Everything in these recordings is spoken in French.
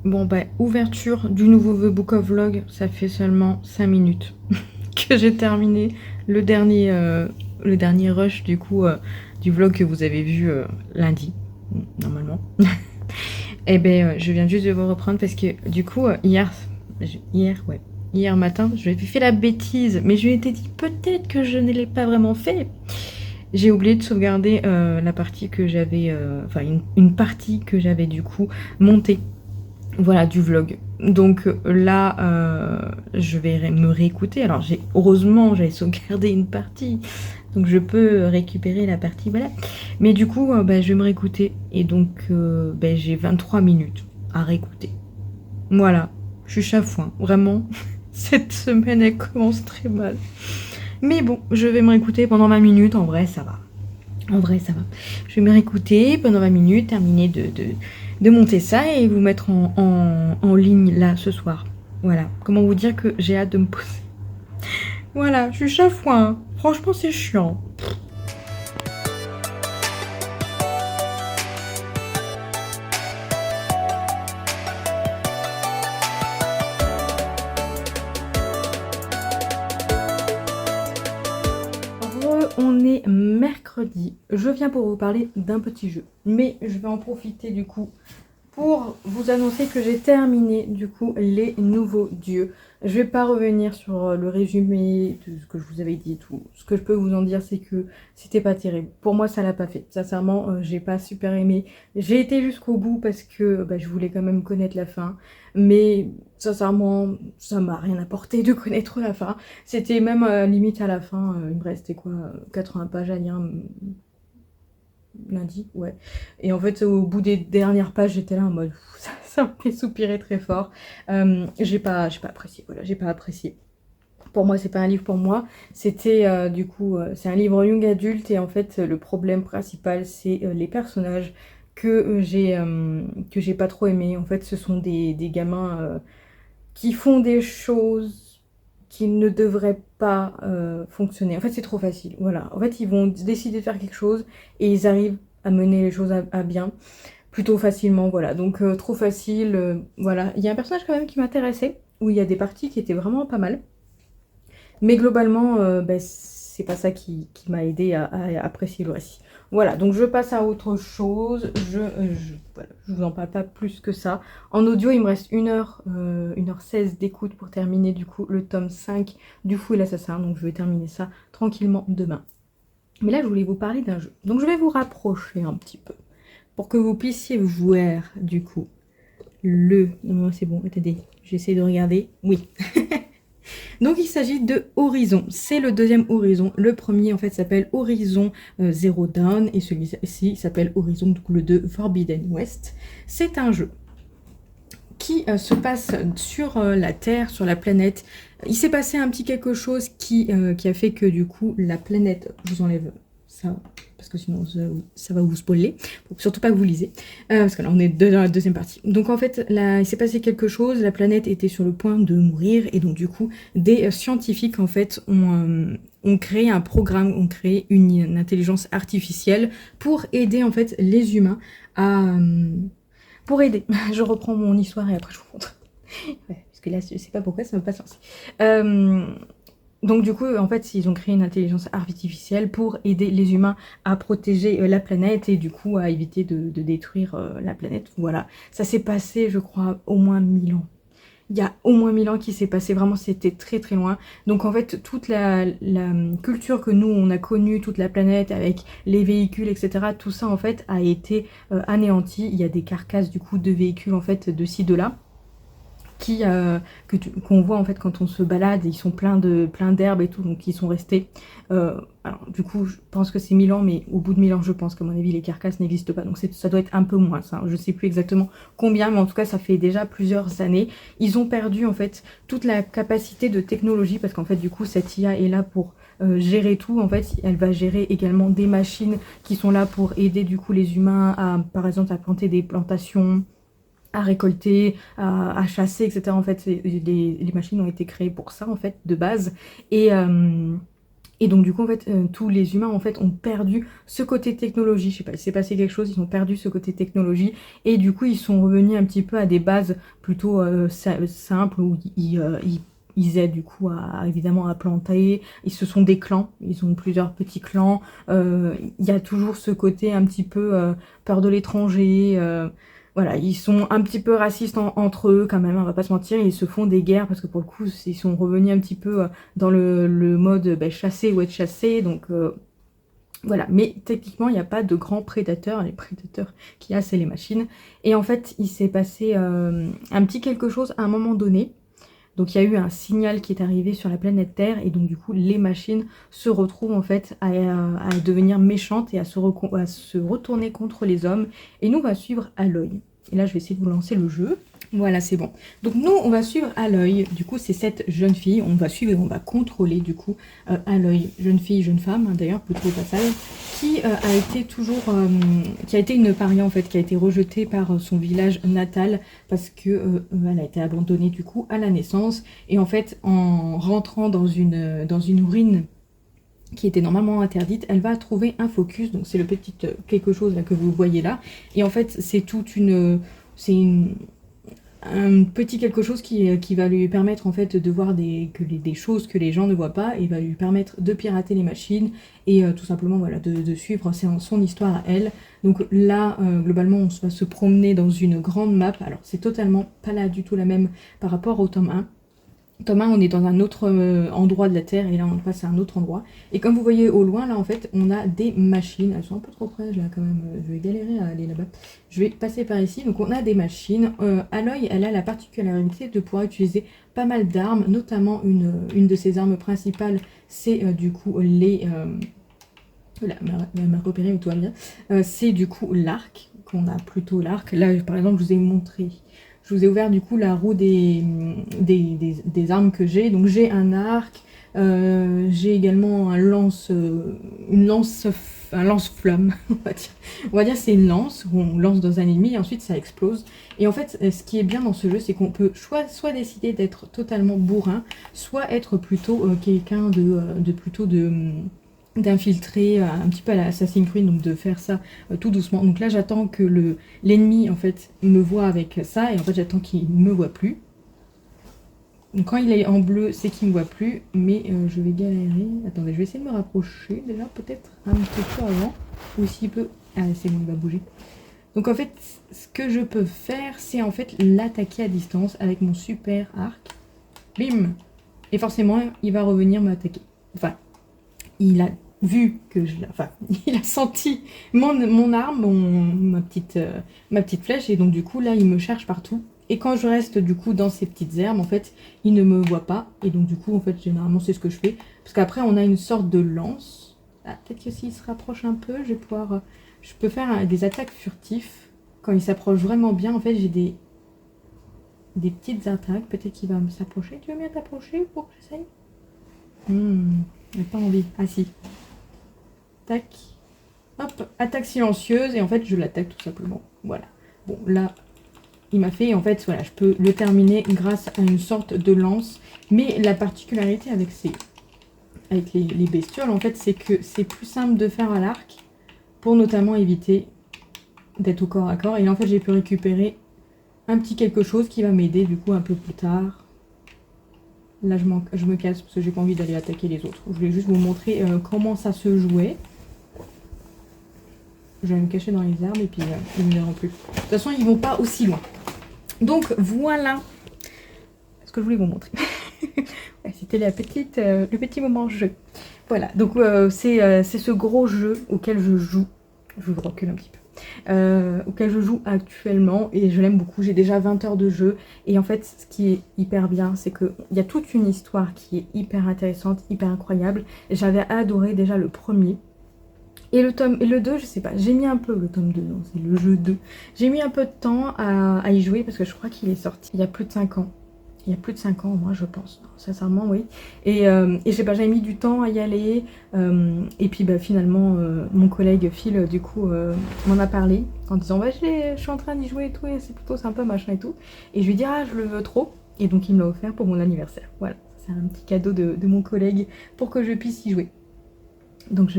Bon, bah, ouverture du nouveau The Book of Vlog, ça fait seulement 5 minutes que j'ai terminé le dernier rush du coup du vlog que vous avez vu lundi, normalement. Et ben, je viens juste de vous reprendre parce que du coup, hier matin, je fait la bêtise, mais je m'étais dit peut-être que je ne l'ai pas vraiment fait. J'ai oublié de sauvegarder la partie que j'avais, enfin une partie que j'avais du coup montée. Voilà, du vlog. Donc là, je vais me réécouter. Alors, heureusement, j'avais sauvegardé une partie. Donc, je peux récupérer la partie, voilà. Mais du coup, bah, je vais me réécouter. Et donc, bah, j'ai 23 minutes à réécouter. Voilà, je suis chafouin. Vraiment, cette semaine, elle commence très mal. Mais bon, je vais me réécouter pendant 20 minutes. En vrai, ça va. En vrai, ça va. Je vais me réécouter pendant 20 minutes, terminer de monter ça et vous mettre en ligne là ce soir. Voilà. Comment vous dire que j'ai hâte de me poser. Voilà, je suis chafouin. Franchement, c'est chiant. On est mercredi. Je viens pour vous parler d'un petit jeu. Mais je vais en profiter du coup pour vous annoncer que j'ai terminé du coup les nouveaux dieux. Je vais pas revenir sur le résumé de ce que je vous avais dit et tout. Ce que je peux vous en dire, c'est que c'était pas terrible. Pour moi, ça l'a pas fait. Sincèrement, j'ai pas super aimé. J'ai été jusqu'au bout parce que bah, je voulais quand même connaître la fin. Mais sincèrement, ça m'a rien apporté de connaître la fin. C'était même limite à la fin, il me restait quoi, 80 pages à lire lundi, ouais. Et en fait, au bout des dernières pages, j'étais là en mode, ça me fait soupirer très fort. J'ai pas apprécié, voilà, j'ai pas apprécié. Pour moi, c'est pas un livre pour moi. C'était du coup, c'est un livre young adulte et en fait, le problème principal, c'est les personnages que j'ai pas trop aimé. En fait, ce sont des gamins qui font des choses qui ne devraient pas fonctionner. En fait, c'est trop facile. Voilà. En fait, ils vont décider de faire quelque chose et ils arrivent à mener les choses à bien plutôt facilement. Voilà. Donc, trop facile. Voilà. Il y a un personnage quand même qui m'intéressait, où il y a des parties qui étaient vraiment pas mal. Mais globalement, bah, c'est pas ça qui m'a aidé à apprécier le récit. Voilà, donc je passe à autre chose. Voilà, je vous en parle pas plus que ça. En audio, il me reste 1h16 d'écoute pour terminer du coup le tome 5 du Fou et l'Assassin. Donc je vais terminer ça tranquillement demain. Mais là, je voulais vous parler d'un jeu. Donc je vais vous rapprocher un petit peu pour que vous puissiez voir du coup Non, c'est bon, attendez, j'essaie de regarder. Oui. Donc il s'agit de Horizon, c'est le deuxième Horizon. Le premier en fait s'appelle Horizon Zero Dawn et celui-ci s'appelle Horizon du coup, le 2 Forbidden West. C'est un jeu qui se passe sur la Terre, sur la planète. Il s'est passé un petit quelque chose qui a fait que du coup la planète, je vous enlève ça parce que sinon ça va vous spoiler, faut surtout pas que vous lisez, parce que là on est dans la deuxième partie. Donc en fait là, il s'est passé quelque chose, la planète était sur le point de mourir et donc du coup des scientifiques en fait ont créé un programme, ont créé une intelligence artificielle pour aider en fait les humains à pour aider. Je reprends mon histoire et après je vous montre. Ouais, parce que là je sais pas pourquoi ça me passe ainsi. Donc du coup, en fait, ils ont créé une intelligence artificielle pour aider les humains à protéger la planète et du coup à éviter de détruire la planète. Voilà, ça s'est passé, je crois, au moins 1000 ans. Il y a au moins 1000 ans qui s'est passé, vraiment c'était très très loin. Donc en fait, toute la culture que nous on a connue, toute la planète avec les véhicules, etc., tout ça en fait a été anéanti. Il y a des carcasses du coup de véhicules en fait de ci, de là qu'on voit en fait quand on se balade, ils sont pleins d'herbes et tout, donc ils sont restés. Alors du coup, je pense que c'est 1000 ans, mais au bout de 1000 ans, je pense qu'à mon avis, les carcasses n'existent pas, donc ça doit être un peu moins, ça. Je sais plus exactement combien, mais en tout cas, ça fait déjà plusieurs années. Ils ont perdu en fait toute la capacité de technologie, parce qu'en fait, du coup, cette IA est là pour gérer tout. En fait, elle va gérer également des machines qui sont là pour aider du coup les humains à, par exemple, à planter des plantations, à récolter, à chasser, etc. En fait, les machines ont été créées pour ça, en fait, de base. Et Et donc du coup en fait tous les humains en fait ont perdu ce côté technologie, je sais pas, il s'est passé quelque chose, ils ont perdu ce côté technologie et du coup ils sont revenus un petit peu à des bases plutôt simples où ils aident du coup évidemment à planter, ils se sont des clans, ils ont plusieurs petits clans, il y a toujours ce côté un petit peu peur de l'étranger, voilà, ils sont un petit peu racistes entre eux quand même, on va pas se mentir, ils se font des guerres parce que pour le coup ils sont revenus un petit peu dans le mode chasser ou être chassé, donc voilà. Mais techniquement il n'y a pas de grands prédateurs, les prédateurs qu'il y a c'est les machines. Et en fait il s'est passé un petit quelque chose à un moment donné. Donc il y a eu un signal qui est arrivé sur la planète Terre et donc du coup les machines se retrouvent en fait à devenir méchantes et à se retourner contre les hommes. Et nous on va suivre Aloy. Et là je vais essayer de vous lancer le jeu. Voilà, c'est bon. Donc nous, on va suivre Aloy. Du coup, c'est cette jeune fille. On va suivre et on va contrôler du coup Aloy, jeune fille, jeune femme, hein, d'ailleurs, plutôt au passage, qui a été toujours, qui a été une paria en fait, qui a été rejetée par son village natal parce que elle a été abandonnée du coup à la naissance. Et en fait, en rentrant dans une ruine qui était normalement interdite, elle va trouver un focus. Donc c'est le petit quelque chose là, que vous voyez là. Et en fait, c'est toute une, un petit quelque chose qui va lui permettre en fait de voir des choses que les gens ne voient pas et va lui permettre de pirater les machines et tout simplement voilà, de suivre son histoire à elle. Donc là, globalement, on va se promener dans une grande map. Alors c'est totalement pas là du tout la même par rapport au tome 1. Thomas, on est dans un autre endroit de la Terre et là on passe à un autre endroit. Et comme vous voyez au loin, là en fait, on a des machines. Elles sont un peu trop près là quand même. Je vais galérer à aller là-bas. Je vais passer par ici. Donc on a des machines. Aloy, elle a la particularité de pouvoir utiliser pas mal d'armes, notamment une de ses armes principales, c'est du coup les... Là, elle m'a repéré, mais tout va bien. C'est du coup l'arc, qu'on a plutôt l'arc. Là, par exemple, je vous ai montré... Je vous ai ouvert du coup la roue des armes que j'ai. Donc j'ai un arc, j'ai également un lance-flamme, on va dire c'est une lance où on lance dans un ennemi et ensuite ça explose. Et en fait, ce qui est bien dans ce jeu, c'est qu'on peut soit décider d'être totalement bourrin, soit être plutôt quelqu'un d'infiltrer un petit peu à la Assassin's Creed, donc de faire ça tout doucement. Donc là j'attends que l'ennemi en fait me voit avec ça et en fait j'attends qu'il me voit plus. Donc quand il est en bleu c'est qu'il me voit plus, mais je vais galérer. Attendez, je vais essayer de me rapprocher déjà peut-être un petit peu avant, ou s'il peut... Ah c'est bon, il va bouger. Donc en fait ce que je peux faire c'est en fait l'attaquer à distance avec mon super arc. Bim. Et forcément il va revenir m'attaquer. Enfin, il a vu que enfin, il a senti mon arme, ma petite flèche, et donc du coup là il me cherche partout. Et quand je reste du coup dans ces petites herbes, en fait, il ne me voit pas. Et donc du coup, en fait, généralement c'est ce que je fais. Parce qu'après on a une sorte de lance. Ah, peut-être que s'il se rapproche un peu, je vais pouvoir... je peux faire des attaques furtives. Quand il s'approche vraiment bien, en fait, j'ai des petites attaques. Peut-être qu'il va s'approcher. Tu veux bien t'approcher pour que j'essaye? J'ai pas envie. Ah si. Tac. Hop, attaque silencieuse. Et en fait, je l'attaque tout simplement. Voilà. Bon, là, il m'a fait... En fait, voilà, je peux le terminer grâce à une sorte de lance. Mais la particularité avec les bestioles, en fait, c'est que c'est plus simple de faire à l'arc. Pour notamment éviter d'être au corps à corps. Et là, en fait, j'ai pu récupérer un petit quelque chose qui va m'aider, du coup, un peu plus tard. Là, je me casse parce que j'ai pas envie d'aller attaquer les autres. Je voulais juste vous montrer comment ça se jouait. Je vais me cacher dans les arbres et puis ils ne verront plus. De toute façon, ils vont pas aussi loin. Donc, voilà ce que je voulais vous montrer. Ouais, c'était le petit moment jeu. Voilà, donc c'est ce gros jeu auquel je joue. Je vous recule un petit peu. Auquel je joue actuellement et je l'aime beaucoup. J'ai déjà 20 heures de jeu et en fait ce qui est hyper bien c'est qu'il y a toute une histoire qui est hyper intéressante, hyper incroyable. J'avais adoré déjà le premier et le 2 je sais pas, j'ai mis un peu le tome 2, non c'est le jeu 2. J'ai mis un peu de temps à y jouer parce que je crois qu'il est sorti il y a plus de 5 ans. Il y a plus de 5 ans, moi, je pense. Non, sincèrement, oui. Et je sais pas, j'avais mis du temps à y aller. Et puis, bah, finalement, mon collègue Phil, du coup, m'en a parlé en disant, bah, je suis en train d'y jouer et tout, et c'est plutôt sympa, machin et tout. Et je lui ai dit, ah, je le veux trop. Et donc, il me l'a offert pour mon anniversaire. Voilà, c'est un petit cadeau de mon collègue pour que je puisse y jouer. Donc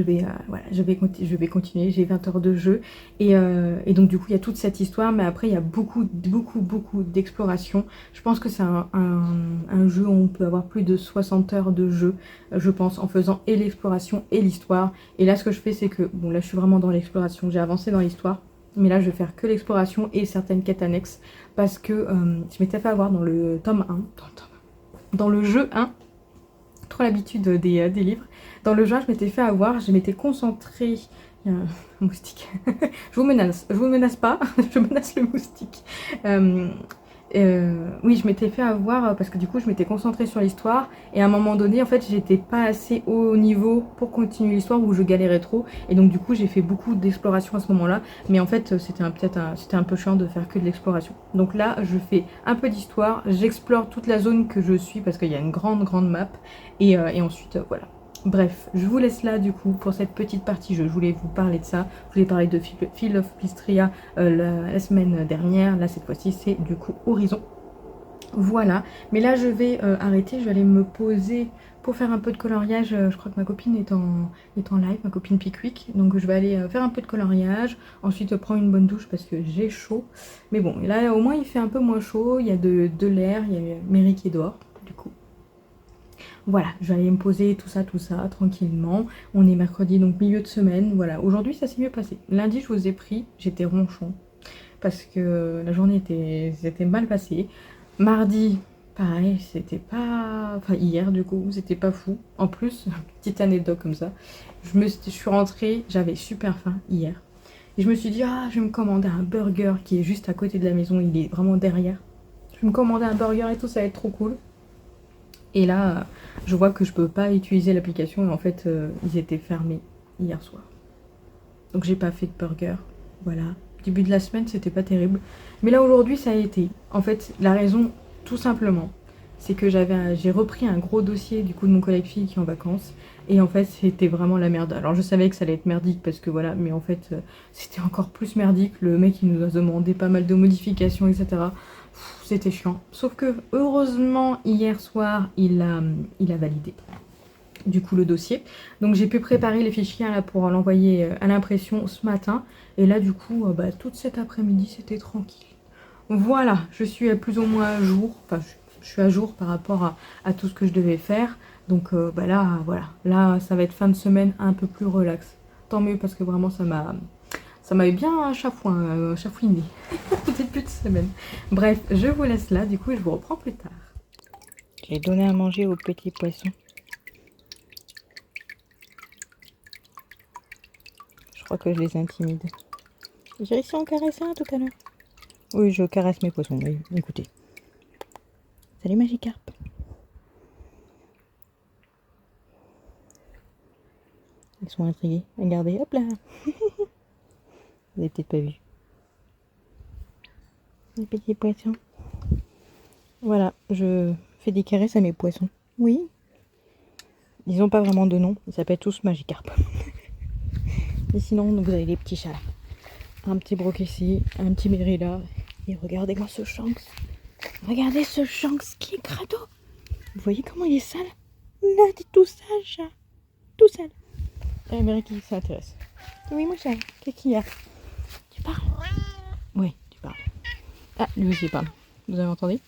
voilà, je vais continuer, j'ai 20 heures de jeu et donc du coup il y a toute cette histoire, mais après il y a beaucoup d'exploration. Je pense que c'est un jeu où on peut avoir plus de 60 heures de jeu, je pense, en faisant et l'exploration et l'histoire. Et là ce que je fais c'est que, bon là je suis vraiment dans l'exploration, j'ai avancé dans l'histoire, mais là je vais faire que l'exploration et certaines quêtes annexes parce que je m'étais fait avoir dans le tome 1, dans le jeu 1, trop l'habitude des livres. Dans le jeu, je m'étais fait avoir, je m'étais concentrée. Il y a un moustique. Je vous menace pas, je menace le moustique. Oui, je m'étais fait avoir parce que du coup, je m'étais concentrée sur l'histoire et à un moment donné, en fait, j'étais pas assez haut niveau pour continuer l'histoire où je galérais trop et donc du coup, j'ai fait beaucoup d'exploration à ce moment-là. Mais en fait, c'était un peu chiant de faire que de l'exploration. Donc là, je fais un peu d'histoire, j'explore toute la zone que je suis parce qu'il y a une grande map et ensuite, voilà. Bref, je vous laisse là du coup pour cette petite partie jeu. Je voulais vous parler de ça. Je voulais parler de Field of Pystria la semaine dernière. Là, cette fois-ci, c'est du coup Horizon. Voilà. Mais là, je vais arrêter. Je vais aller me poser pour faire un peu de coloriage. Je crois que ma copine est en live, ma copine Pickwick. Donc, je vais aller faire un peu de coloriage. Ensuite, prendre une bonne douche parce que j'ai chaud. Mais bon, là, au moins, il fait un peu moins chaud. Il y a de l'air. Il y a Mary qui est dehors, du coup. Voilà, je vais aller me poser tout ça, tranquillement. On est mercredi, donc milieu de semaine. Voilà, aujourd'hui, ça s'est mieux passé. Lundi, je vous ai pris, j'étais ronchon. Parce que la journée s'était mal passée. Mardi, pareil, c'était pas... Enfin, hier, du coup, c'était pas fou. En plus, petite anecdote comme ça. Je suis rentrée, j'avais super faim hier. Et je me suis dit, ah, je vais me commander un burger qui est juste à côté de la maison. Il est vraiment derrière. Je vais me commander un burger et tout, ça va être trop cool. Et là, je vois que je peux pas utiliser l'application et en fait, ils étaient fermés hier soir. Donc j'ai pas fait de burger. Voilà. Début de la semaine, c'était pas terrible. Mais là, aujourd'hui, ça a été. En fait, la raison, tout simplement, c'est que j'ai repris un gros dossier du coup de mon collègue fille qui est en vacances. Et en fait, c'était vraiment la merde. Alors je savais que ça allait être merdique parce que voilà, mais en fait, c'était encore plus merdique. Le mec, il nous a demandé pas mal de modifications, etc. C'était chiant. Sauf que heureusement, hier soir, il a validé du coup le dossier. Donc j'ai pu préparer les fichiers là, pour l'envoyer à l'impression ce matin. Et là, du coup, toute cet après-midi, c'était tranquille. Voilà, je suis plus ou moins à jour. Enfin, je suis à jour par rapport à tout ce que je devais faire. Donc là, voilà. Là, ça va être fin de semaine un peu plus relax. Tant mieux parce que vraiment, ça m'avait bien chafouiné. Début de semaine. Bref, je vous laisse là, du coup, je vous reprends plus tard. J'ai donné à manger aux petits poissons. Je crois que je les intimide. J'ai réussi à en caresser un tout à l'heure. Oui, je caresse mes poissons, oui, écoutez. Salut Magikarp. Ils sont intrigués. Regardez, hop là. Vous avez peut-être pas vu. Les petits poissons. Voilà, je fais des caresses à mes poissons. Oui. Ils n'ont pas vraiment de nom. Ils s'appellent tous Magikarp. Et sinon, vous avez les petits chats là. Un petit Brocassi, un petit Merida. Et regardez-moi ce Shanks. Regardez ce Shanks qui est crado. Vous voyez comment il est sale? Là, t'es tout sale, chat. Tout sale. Et Mary qui s'intéresse. Oui, mon chat. Qu'est-ce qu'il y a? Tu parles? Oui, tu parles. Ah, lui aussi il parle. Vous avez entendu?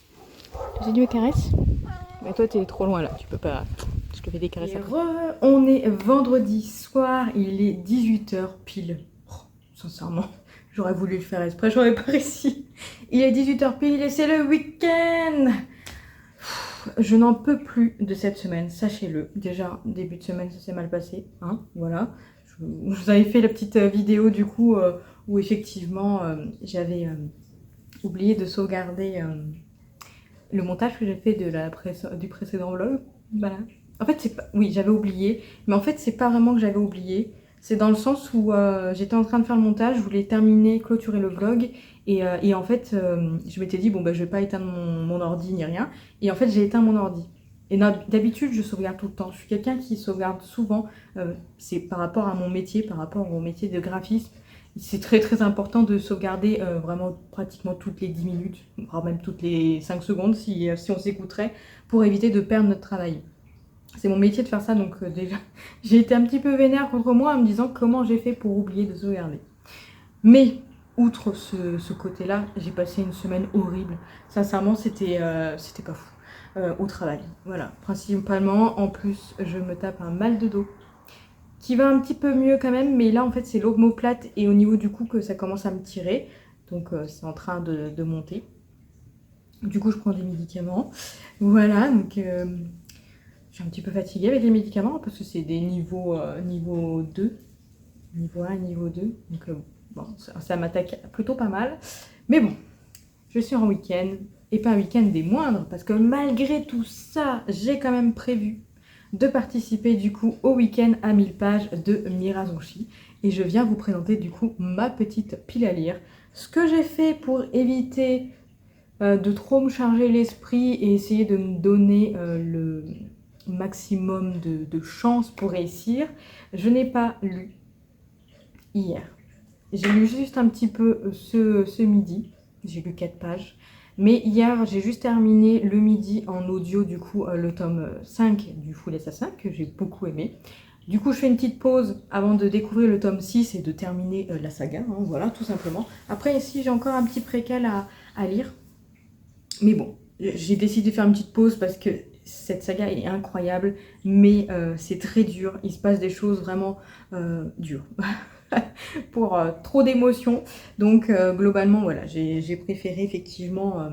Tu dit me caresse? Mais toi, t'es trop loin là. Tu peux pas. Je te fais des caresses. On est vendredi soir. Il est 18 h pile. Oh, sincèrement, j'aurais voulu le faire exprès. J'aurais pas réussi. Il est 18 h pile et c'est le week-end. Je n'en peux plus de cette semaine, sachez-le. Déjà, début de semaine, ça s'est mal passé. Hein, voilà. Je vous avais fait la petite vidéo du coup où effectivement j'avais oublié de sauvegarder le montage que j'ai fait du précédent vlog. Voilà. En fait, c'est pas... Oui, j'avais oublié. Mais en fait, c'est pas vraiment que j'avais oublié. C'est dans le sens où j'étais en train de faire le montage, je voulais terminer, clôturer le vlog. Et en fait, je m'étais dit, bon, bah, je vais pas éteindre mon ordi ni rien. Et en fait, j'ai éteint mon ordi. Et d'habitude, je sauvegarde tout le temps. Je suis quelqu'un qui sauvegarde souvent. C'est par rapport à mon métier, par rapport au métier de graphiste. C'est très important de sauvegarder vraiment pratiquement toutes les 10 minutes, voire même toutes les 5 secondes si on s'écouterait, pour éviter de perdre notre travail. C'est mon métier de faire ça, donc déjà, j'ai été un petit peu vénère contre moi en me disant comment j'ai fait pour oublier de sauvegarder. Mais, outre ce côté-là, j'ai passé une semaine horrible. Sincèrement, c'était pas fou. Au travail, voilà, principalement. En plus, je me tape un mal de dos qui va un petit peu mieux quand même, mais là, en fait, c'est l'omoplate et au niveau du cou que ça commence à me tirer. Donc, c'est en train de monter. Du coup, je prends des médicaments. Voilà, donc... je suis un petit peu fatiguée avec les médicaments parce que c'est des niveau 2, niveau 1 et niveau 2. Donc bon, ça m'attaque plutôt pas mal. Mais bon, je suis en week-end et pas un week-end des moindres parce que malgré tout ça, j'ai quand même prévu de participer du coup au week-end à 1000 pages de Mirazushi. Et je viens vous présenter du coup ma petite pile à lire. Ce que j'ai fait pour éviter de trop me charger l'esprit et essayer de me donner le maximum de chances pour réussir. Je n'ai pas lu hier. J'ai lu juste un petit peu ce midi. J'ai lu 4 pages. Mais hier, j'ai juste terminé le midi en audio, du coup, le tome 5 du Full Assassin, que j'ai beaucoup aimé. Du coup, je fais une petite pause avant de découvrir le tome 6 et de terminer la saga. Hein, voilà, tout simplement. Après, ici, j'ai encore un petit préquel à lire. Mais bon, j'ai décidé de faire une petite pause parce que cette saga est incroyable, mais c'est très dur. Il se passe des choses vraiment dures pour trop d'émotions. Donc globalement, voilà, j'ai préféré effectivement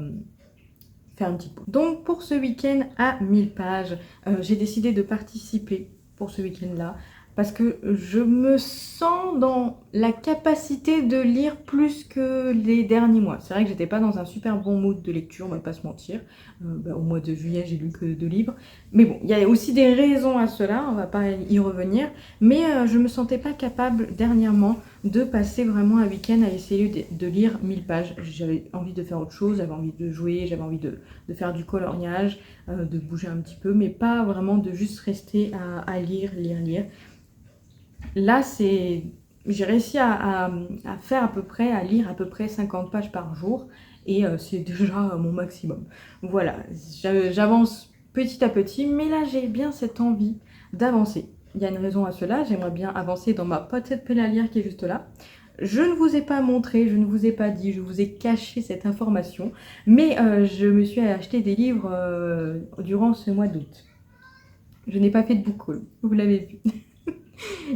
faire une petite pause. Donc pour ce week-end à 1000 pages, j'ai décidé de participer pour ce week-end-là parce que je me sens dans la capacité de lire plus que les derniers mois. C'est vrai que j'étais pas dans un super bon mood de lecture, on va pas se mentir. Au mois de juillet, j'ai lu que 2 livres. Mais bon, il y a aussi des raisons à cela, on va pas y revenir. Mais je me sentais pas capable dernièrement de passer vraiment un week-end à essayer de lire 1000 pages. J'avais envie de faire autre chose, j'avais envie de jouer, j'avais envie de faire du coloriage, de bouger un petit peu, mais pas vraiment de juste rester à lire. Là, j'ai réussi à faire à lire à peu près 50 pages par jour, et c'est déjà mon maximum. Voilà, j'avance petit à petit, mais là, j'ai bien cette envie d'avancer. Il y a une raison à cela, j'aimerais bien avancer dans ma petite pelle à lire qui est juste là. Je ne vous ai pas montré, je ne vous ai pas dit, je vous ai caché cette information, mais je me suis acheté des livres durant ce mois d'août. Je n'ai pas fait de book haul, vous l'avez vu.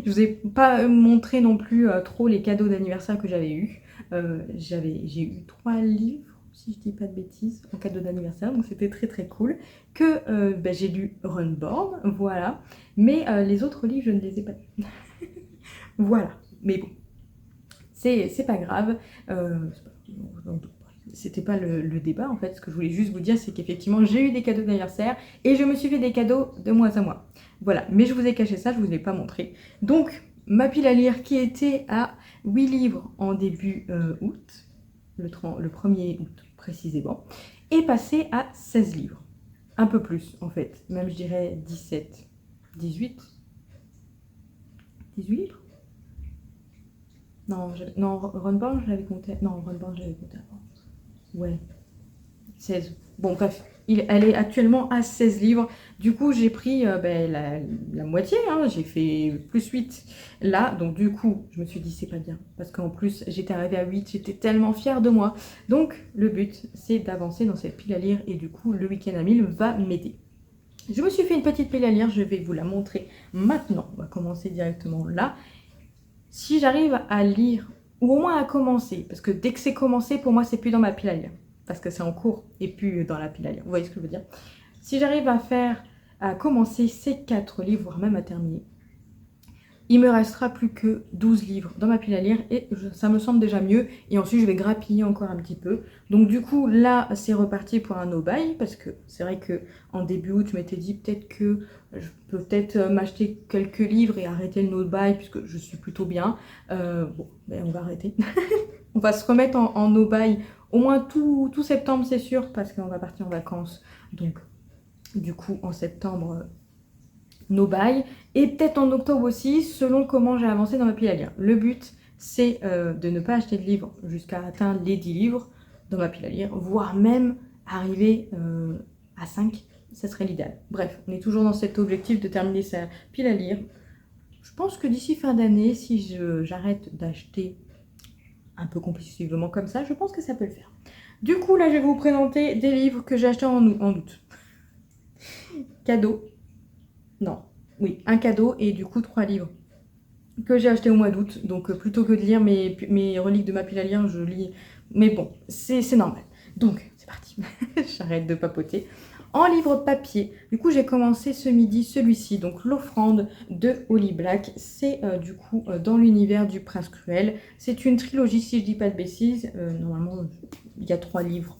Je vous ai pas montré non plus trop les cadeaux d'anniversaire que j'avais eus. J'ai eu 3 livres, si je dis pas de bêtises, en cadeau d'anniversaire, donc c'était très très cool. Que j'ai lu Runborn, voilà. Mais les autres livres, je ne les ai pas lus. Voilà, mais bon, c'est pas grave. C'était pas le débat en fait. Ce que je voulais juste vous dire, c'est qu'effectivement, j'ai eu des cadeaux d'anniversaire et je me suis fait des cadeaux de mois à mois. Voilà, mais je vous ai caché ça, je vous ai pas montré. Donc, ma pile à lire qui était à 8 livres en début août, le 1er août précisément, est passée à 16 livres. Un peu plus en fait, même je dirais 17, 18 livres. Non, Runborn, je l'avais compté. Non, Runborn, je l'avais compté avant. Ouais, 16. Bon, bref, elle est actuellement à 16 livres. Du coup, j'ai pris la moitié, hein, j'ai fait plus 8 là. Donc, du coup, je me suis dit, c'est pas bien. Parce qu'en plus, j'étais arrivée à 8, j'étais tellement fière de moi. Donc, le but, c'est d'avancer dans cette pile à lire. Et du coup, le week-end à 1000 va m'aider. Je me suis fait une petite pile à lire, je vais vous la montrer maintenant. On va commencer directement là. Si j'arrive à lire, ou au moins à commencer, parce que dès que c'est commencé, pour moi, c'est plus dans ma pile à lire. Parce que c'est en cours et plus dans la pile à lire. Vous voyez ce que je veux dire? Si j'arrive à commencer ces 4 livres, voire même à terminer, il me restera plus que 12 livres dans ma pile à lire et ça me semble déjà mieux. Et ensuite, je vais grappiller encore un petit peu. Donc du coup, là, c'est reparti pour un no-buy parce que c'est vrai qu'en début août, je m'étais dit peut-être que je peux peut-être m'acheter quelques livres et arrêter le no-buy puisque je suis plutôt bien. Bon, ben on va arrêter. On va se remettre en no-buy au moins tout septembre, c'est sûr, parce qu'on va partir en vacances. Donc, du coup, en septembre, no-buy. Et peut-être en octobre aussi, selon comment j'ai avancé dans ma pile à lire. Le but, c'est de ne pas acheter de livres jusqu'à atteindre les 10 livres dans ma pile à lire, voire même arriver à 5. ça serait l'idéal. Bref, on est toujours dans cet objectif de terminer sa pile à lire. Je pense que d'ici fin d'année, si j'arrête d'acheter un peu compulsivement comme ça, je pense que ça peut le faire. Du coup, là, je vais vous présenter des livres que j'ai achetés en août. Cadeau. Non. Oui, un cadeau et du coup 3 livres que j'ai achetés au mois d'août. Donc plutôt que de lire mes reliques de ma pile à lire, je lis. Mais bon, c'est normal. Donc, c'est parti. J'arrête de papoter. En livre papier, du coup j'ai commencé ce midi celui-ci, donc l'offrande de Holly Black. C'est du coup dans l'univers du Prince Cruel. C'est une trilogie si je dis pas de bêtises. Normalement il y a 3 livres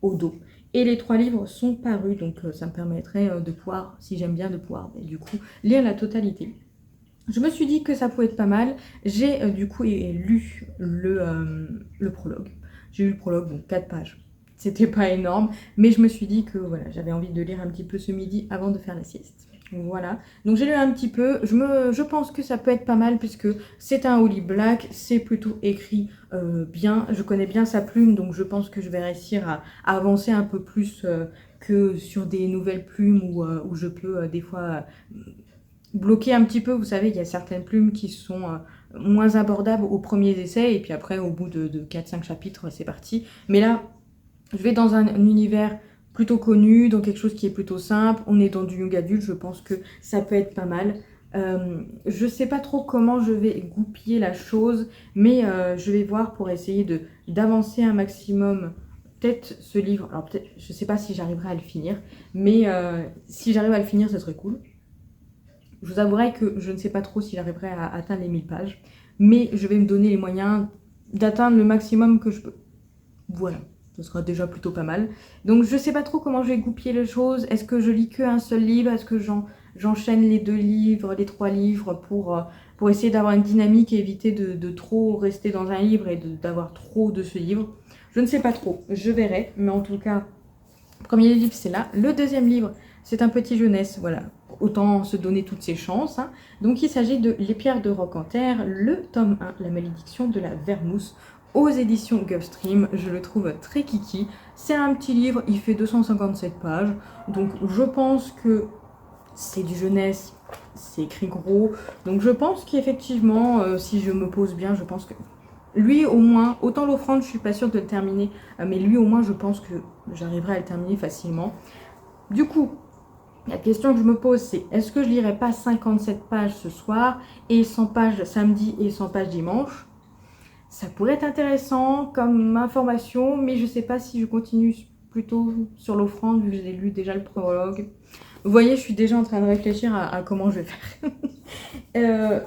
au dos. Et les 3 livres sont parus, donc ça me permettrait de pouvoir, si j'aime bien, de pouvoir du coup lire la totalité. Je me suis dit que ça pouvait être pas mal. J'ai du coup lu le prologue. J'ai lu le prologue, donc 4 pages. C'était pas énorme, mais je me suis dit que voilà, j'avais envie de lire un petit peu ce midi avant de faire la sieste. Voilà, donc j'ai lu un petit peu, je pense que ça peut être pas mal puisque c'est un Holly Black, c'est plutôt écrit bien, je connais bien sa plume, donc je pense que je vais réussir à avancer un peu plus que sur des nouvelles plumes où je peux des fois bloquer un petit peu. Vous savez, il y a certaines plumes qui sont moins abordables aux premiers essais et puis après au bout de 4-5 chapitres c'est parti. Mais là, je vais dans un univers plutôt connu, dans quelque chose qui est plutôt simple. On est dans du young adulte, je pense que ça peut être pas mal. Je sais pas trop comment je vais goupiller la chose, mais je vais voir pour essayer d'avancer un maximum. Peut-être ce livre, alors peut-être, je sais pas si j'arriverai à le finir, mais si j'arrive à le finir, ce serait cool. Je vous avouerai que je ne sais pas trop si j'arriverai à atteindre les 1000 pages, mais je vais me donner les moyens d'atteindre le maximum que je peux. Voilà, ce sera déjà plutôt pas mal. Donc je sais pas trop comment je vais goupiller les choses. Est-ce que je lis qu'un seul livre? Est-ce que j'enchaîne les 2 livres, les 3 livres pour essayer d'avoir une dynamique et éviter de trop rester dans un livre et d'avoir trop de ce livre? Je ne sais pas trop, je verrai, mais en tout cas, le premier livre c'est là. Le deuxième livre, c'est un petit jeunesse, voilà. Autant se donner toutes ses chances. Hein. Donc il s'agit de Les pierres de Rocanter, le tome 1, La malédiction de la Vermouth, aux éditions Gulfstream. Je le trouve très kiki. C'est un petit livre, il fait 257 pages. Donc je pense que c'est du jeunesse, c'est écrit gros. Donc je pense qu'effectivement, si je me pose bien, je pense que lui au moins, autant l'offrande, je suis pas sûre de le terminer, mais lui au moins, je pense que j'arriverai à le terminer facilement. Du coup, la question que je me pose, c'est est-ce que je lirai pas 57 pages ce soir et 100 pages samedi et 100 pages dimanche? Ça pourrait être intéressant comme information, mais je sais pas si je continue plutôt sur l'offrande vu que j'ai lu déjà le prologue. Vous voyez, je suis déjà en train de réfléchir à comment je vais faire.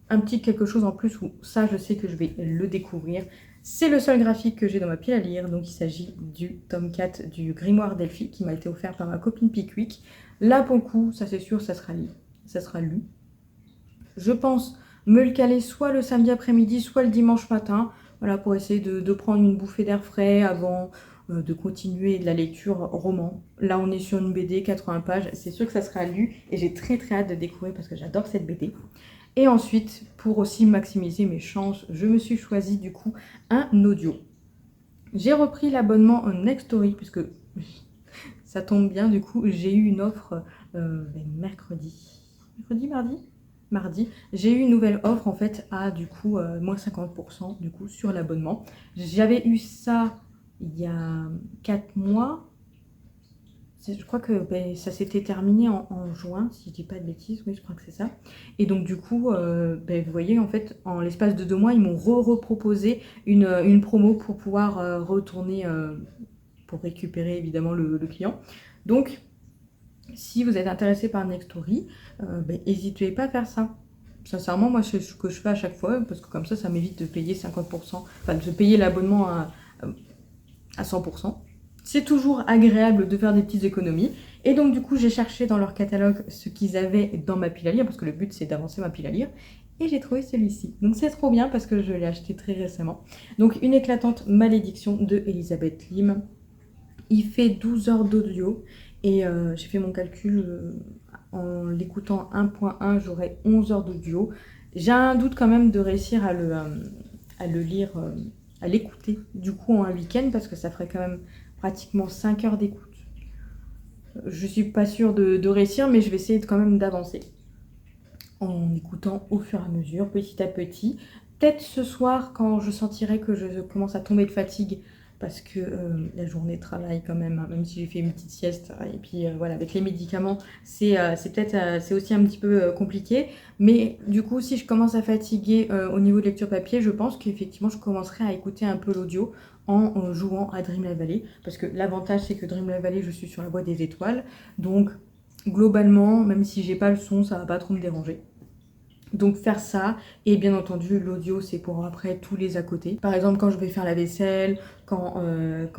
Un petit quelque chose en plus où ça, je sais que je vais le découvrir. C'est le seul graphique que j'ai dans ma pile à lire, donc il s'agit du tome 4 du Grimoire d'Elphie qui m'a été offert par ma copine Pickwick. Là, pour le coup, ça c'est sûr, ça sera lu. Je pense me le caler soit le samedi après-midi, soit le dimanche matin, voilà, pour essayer de prendre une bouffée d'air frais avant de continuer de la lecture roman. Là, on est sur une BD, 80 pages, c'est sûr que ça sera lu et j'ai très très hâte de découvrir parce que j'adore cette BD. Et ensuite, pour aussi maximiser mes chances, je me suis choisi du coup un audio. J'ai repris l'abonnement Nextory puisque ça tombe bien, du coup, j'ai eu une offre mardi, j'ai eu une nouvelle offre en fait à du coup moins 50% du coup sur l'abonnement. J'avais eu ça il y a 4 mois. Je crois que ça s'était terminé en juin, si je dis pas de bêtises, oui je crois que c'est ça. Et donc du coup, vous voyez en fait, en l'espace de 2 mois, ils m'ont reproposé une promo pour pouvoir retourner, pour récupérer évidemment le client. Donc, si vous êtes intéressé par Nextory, n'hésitez pas à faire ça. Sincèrement, moi c'est ce que je fais à chaque fois, parce que comme ça m'évite de payer 50%, enfin de payer l'abonnement à 100%. C'est toujours agréable de faire des petites économies. Et donc du coup, j'ai cherché dans leur catalogue ce qu'ils avaient dans ma pile à lire, parce que le but c'est d'avancer ma pile à lire. Et j'ai trouvé celui-ci. Donc c'est trop bien parce que je l'ai acheté très récemment. Donc Une éclatante malédiction de Elisabeth Lim. Il fait 12 heures d'audio. Et j'ai fait mon calcul, en l'écoutant 1.1, j'aurai 11 heures d'audio. J'ai un doute quand même de réussir à le lire, à l'écouter du coup en un week-end parce que ça ferait quand même pratiquement 5 heures d'écoute. je suis pas sûre de réussir, mais je vais essayer quand même d'avancer en écoutant au fur et à mesure, petit à petit. Peut-être ce soir, quand je sentirai que je commence à tomber de fatigue, parce que la journée de travail quand même, hein, même si j'ai fait une petite sieste, et puis voilà, avec les médicaments, c'est peut-être c'est aussi un petit peu compliqué. Mais du coup, si je commence à fatiguer au niveau de lecture papier, je pense qu'effectivement, je commencerai à écouter un peu l'audio en jouant à Dreamlight Valley. Parce que l'avantage, c'est que Dreamlight Valley, je suis sur la voie des étoiles. Donc, globalement, même si j'ai pas le son, ça va pas trop me déranger. Donc faire ça, et bien entendu l'audio c'est pour après tous les à côté. Par exemple quand je vais faire la vaisselle, quand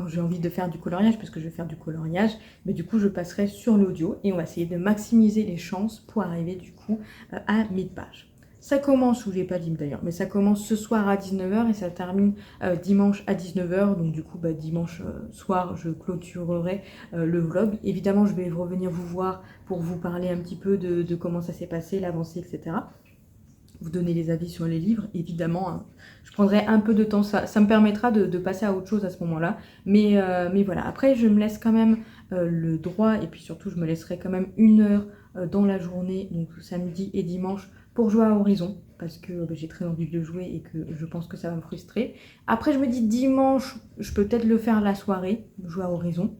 j'ai envie de faire du coloriage, parce que je vais faire du coloriage, mais du coup je passerai sur l'audio et on va essayer de maximiser les chances pour arriver du coup à 1000 pages. Ça commence, ou j'ai pas dit d'ailleurs, mais ça commence ce soir à 19h et ça termine dimanche à 19h. Donc du coup dimanche soir je clôturerai le vlog. Évidemment je vais revenir vous voir pour vous parler un petit peu de comment ça s'est passé, l'avancée, etc. Vous donner les avis sur les livres, évidemment, hein. Je prendrai un peu de temps, ça me permettra de passer à autre chose à ce moment-là, mais voilà, après je me laisse quand même le droit, et puis surtout je me laisserai quand même 1 heure dans la journée, donc samedi et dimanche, pour jouer à Horizon, parce que j'ai très envie de jouer et que je pense que ça va me frustrer. Après je me dis dimanche, je peux peut-être le faire la soirée, jouer à Horizon,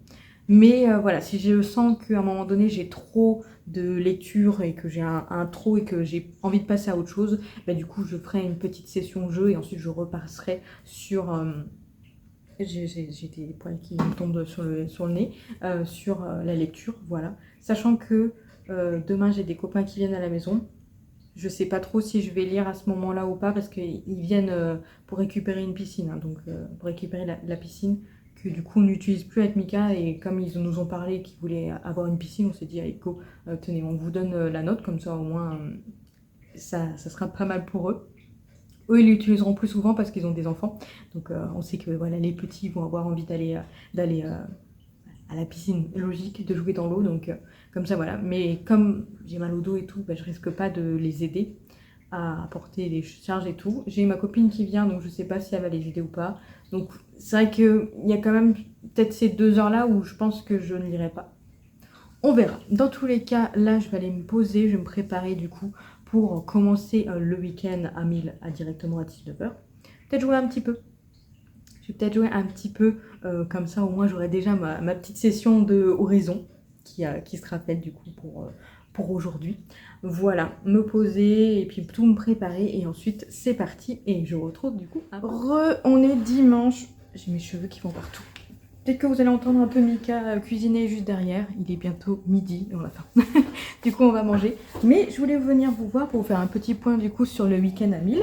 mais voilà, si je sens qu'à un moment donné j'ai trop de lecture et que j'ai un trop et que j'ai envie de passer à autre chose, du coup je ferai une petite session jeu et ensuite je repasserai sur... j'ai des poils qui me tombent sur le nez, sur la lecture, voilà. Sachant que demain j'ai des copains qui viennent à la maison. Je sais pas trop si je vais lire à ce moment-là ou pas parce qu'ils viennent pour récupérer une piscine, hein, donc pour récupérer la piscine que du coup on n'utilise plus avec Mika, et comme ils nous ont parlé qu'ils voulaient avoir une piscine, on s'est dit allez go, tenez, on vous donne la note, comme ça au moins ça sera pas mal pour eux. Eux ils l'utiliseront plus souvent parce qu'ils ont des enfants, donc on sait que voilà, les petits vont avoir envie d'aller à la piscine, logique, de jouer dans l'eau, donc comme ça voilà. Mais comme j'ai mal au dos et tout, je risque pas de les aider à porter les charges et tout. J'ai ma copine qui vient, donc je sais pas si elle va les aider ou pas. Donc c'est vrai qu'il y a quand même peut-être ces 2 heures-là où je pense que je ne lirai pas. On verra. Dans tous les cas, là je vais aller me poser, je vais me préparer du coup pour commencer le week-end à 1000 directement à 19h. Peut-être jouer un petit peu. Je vais peut-être jouer un petit peu, comme ça au moins j'aurai déjà ma petite session de Horizon qui sera faite du coup pour aujourd'hui. Voilà, me poser et puis tout me préparer et ensuite c'est parti et je retrouve du coup. On est dimanche, j'ai mes cheveux qui vont partout. Peut-être que vous allez entendre un peu Mika cuisiner juste derrière, il est bientôt midi et on a faim. Du coup on va manger. Mais je voulais venir vous voir pour vous faire un petit point du coup sur le week-end à 1000.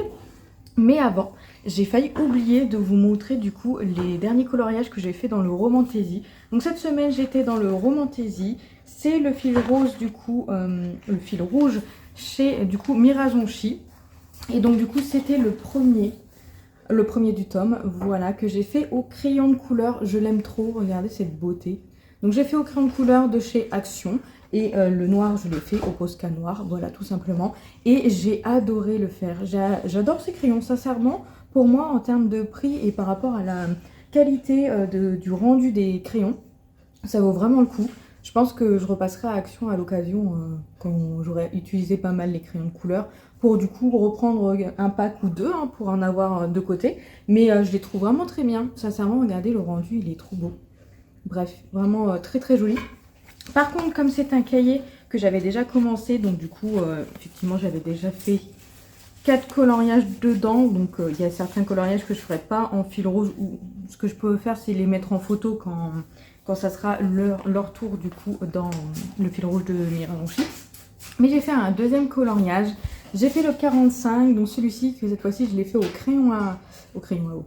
Mais avant, j'ai failli oublier de vous montrer du coup les derniers coloriages que j'ai fait dans le Romantaisie. Donc cette semaine j'étais dans le Romantaisie, c'est le fil rose du coup, le fil rouge chez du coup Mirajonchi. Et donc du coup c'était le premier du tome, voilà, que j'ai fait au crayon de couleur. Je l'aime trop, regardez cette beauté. Donc j'ai fait au crayon de couleur de chez Action. Et le noir, je l'ai fait au Posca noir, voilà, tout simplement. Et j'ai adoré le faire. J'adore ces crayons, sincèrement. Pour moi, en termes de prix et par rapport à la qualité du rendu des crayons, ça vaut vraiment le coup. Je pense que je repasserai à Action à l'occasion, quand j'aurai utilisé pas mal les crayons de couleur, pour du coup reprendre un pack ou deux, hein, pour en avoir de côté. Mais je les trouve vraiment très bien. Sincèrement, regardez, le rendu, il est trop beau. Bref, vraiment très très joli. Par contre, comme c'est un cahier que j'avais déjà commencé, donc du coup, effectivement, j'avais déjà fait 4 coloriages dedans. Donc, il y a certains coloriages que je ne ferai pas en fil rose. Ou ce que je peux faire, c'est les mettre en photo quand ça sera leur tour, du coup, dans le fil rouge de Mirajonchi. Mais j'ai fait un deuxième coloriage. J'ai fait le 45, donc celui-ci, que cette fois-ci, je l'ai fait au crayon à eau.